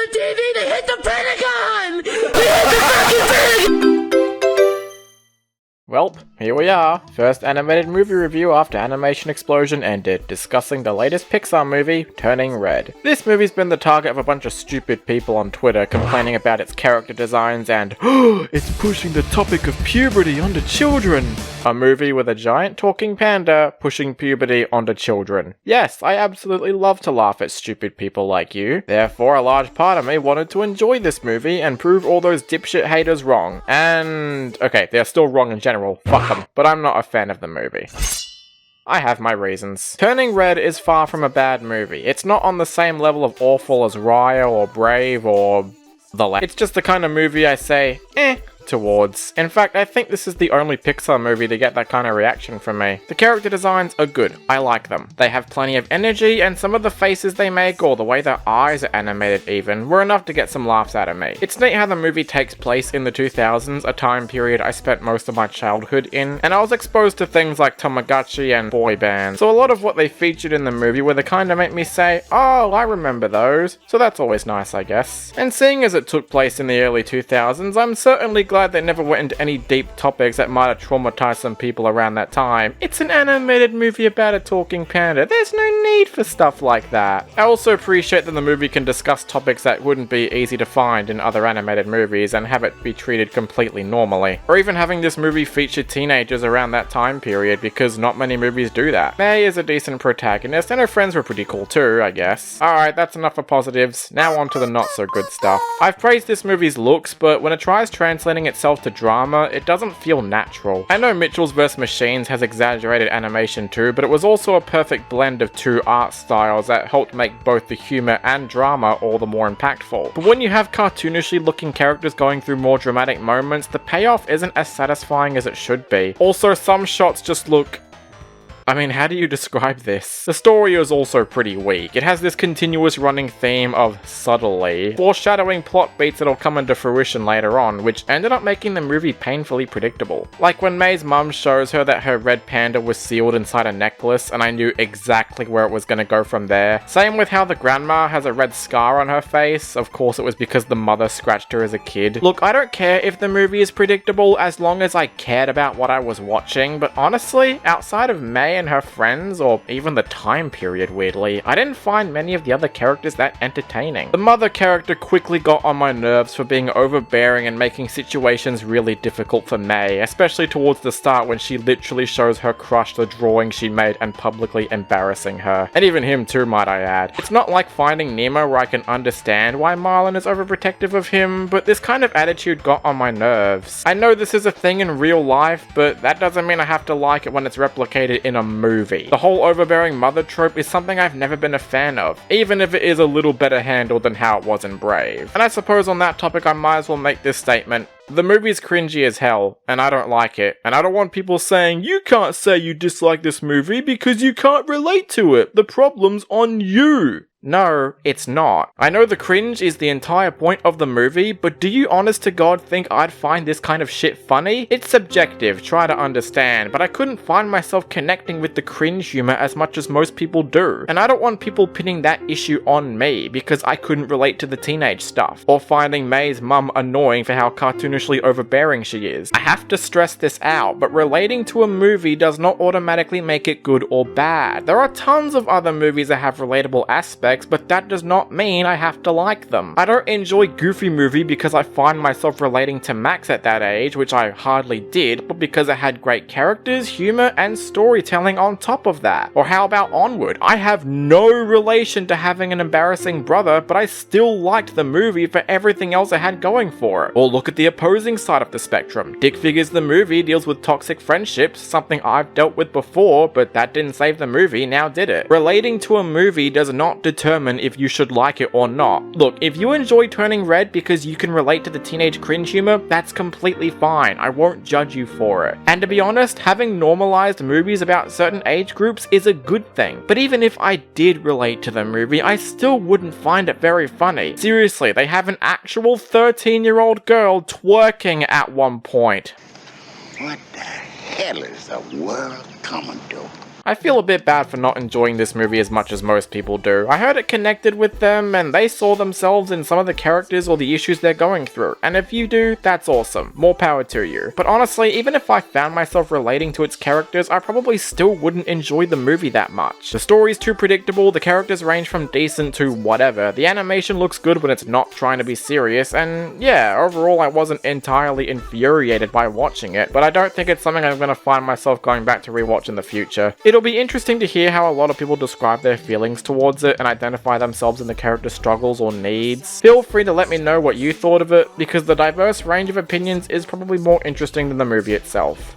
on TV! They hit the Pentagon! They hit the fucking Pentagon! Welp, here we are. First animated movie review after Animation Explosion ended, discussing the latest Pixar movie, Turning Red. This movie's been the target of a bunch of stupid people on Twitter complaining about its character designs and it's pushing the topic of puberty onto children. A movie with a giant talking panda pushing puberty onto children. Yes, I absolutely love to laugh at stupid people like you. Therefore, a large part of me wanted to enjoy this movie and prove all those dipshit haters wrong. And okay, they're still wrong in general. Fuck them. But I'm not a fan of the movie. I have my reasons. Turning Red is far from a bad movie. It's not on the same level of awful as Raya or Brave or The Last. It's just the kind of movie I say, towards. In fact, I think this is the only Pixar movie to get that kind of reaction from me. The character designs are good. I like them. They have plenty of energy, and some of the faces they make, or the way their eyes are animated even, were enough to get some laughs out of me. It's neat how the movie takes place in the 2000s, a time period I spent most of my childhood in, and I was exposed to things like Tamagotchi and boy bands. So a lot of what they featured in the movie were the kind that make me say, oh, I remember those. So that's always nice, I guess. And seeing as it took place in the early 2000s, I'm certainly glad they never went into any deep topics that might have traumatized some people around that time. It's an animated movie about a talking panda. There's no need for stuff like that. I also appreciate that the movie can discuss topics that wouldn't be easy to find in other animated movies and have it be treated completely normally. Or even having this movie feature teenagers around that time period, because not many movies do that. May is a decent protagonist and her friends were pretty cool too, I guess. Alright, that's enough for positives. Now on to the not so good stuff. I've praised this movie's looks, but when it tries translating itself to drama, it doesn't feel natural. I know Mitchell's vs. Machines has exaggerated animation too, but it was also a perfect blend of two art styles that helped make both the humor and drama all the more impactful. But when you have cartoonishly looking characters going through more dramatic moments, the payoff isn't as satisfying as it should be. Also, some shots just look... I mean, how do you describe this? The story is also pretty weak. It has this continuous running theme of subtly, foreshadowing plot beats that'll come into fruition later on, which ended up making the movie painfully predictable. Like when May's mum shows her that her red panda was sealed inside a necklace, and I knew exactly where it was gonna go from there. Same with how the grandma has a red scar on her face. Of course it was because the mother scratched her as a kid. Look, I don't care if the movie is predictable as long as I cared about what I was watching, but honestly, outside of May and her friends, or even the time period weirdly, I didn't find many of the other characters that entertaining. The mother character quickly got on my nerves for being overbearing and making situations really difficult for May, especially towards the start when she literally shows her crush the drawing she made and publicly embarrassing her. And even him too, might I add. It's not like Finding Nemo where I can understand why Marlin is overprotective of him, but this kind of attitude got on my nerves. I know this is a thing in real life, but that doesn't mean I have to like it when it's replicated in a movie. The whole overbearing mother trope is something I've never been a fan of, even if it is a little better handled than how it was in Brave. And I suppose on that topic I might as well make this statement. The movie's cringy as hell, and I don't like it. And I don't want people saying, you can't say you dislike this movie because you can't relate to it. The problem's on you. No, it's not. I know the cringe is the entire point of the movie, but do you honest to God think I'd find this kind of shit funny? It's subjective, try to understand, but I couldn't find myself connecting with the cringe humor as much as most people do. And I don't want people pinning that issue on me because I couldn't relate to the teenage stuff, or finding May's mum annoying for how cartoonishly overbearing she is. I have to stress this out, but relating to a movie does not automatically make it good or bad. There are tons of other movies that have relatable aspects, but that does not mean I have to like them. I don't enjoy Goofy Movie because I find myself relating to Max at that age, which I hardly did, but because it had great characters, humor, and storytelling on top of that. Or how about Onward? I have no relation to having an embarrassing brother, but I still liked the movie for everything else it had going for it. Or look at the opposing side of the spectrum. Dick Figures the movie deals with toxic friendships, something I've dealt with before, but that didn't save the movie, now did it? Relating to a movie does not determine if you should like it or not. Look, if you enjoy Turning Red because you can relate to the teenage cringe humor, that's completely fine. I won't judge you for it. And to be honest, having normalized movies about certain age groups is a good thing. But even if I did relate to the movie, I still wouldn't find it very funny. Seriously, they have an actual 13-year-old girl twerking at one point. What the hell is the world coming to? I feel a bit bad for not enjoying this movie as much as most people do. I heard it connected with them, and they saw themselves in some of the characters or the issues they're going through, and if you do, that's awesome. More power to you. But honestly, even if I found myself relating to its characters, I probably still wouldn't enjoy the movie that much. The story's too predictable, the characters range from decent to whatever, the animation looks good when it's not trying to be serious, and yeah, overall I wasn't entirely infuriated by watching it, but I don't think it's something I'm gonna find myself going back to rewatch in the future. It'll be interesting to hear how a lot of people describe their feelings towards it and identify themselves in the character's struggles or needs. Feel free to let me know what you thought of it, because the diverse range of opinions is probably more interesting than the movie itself.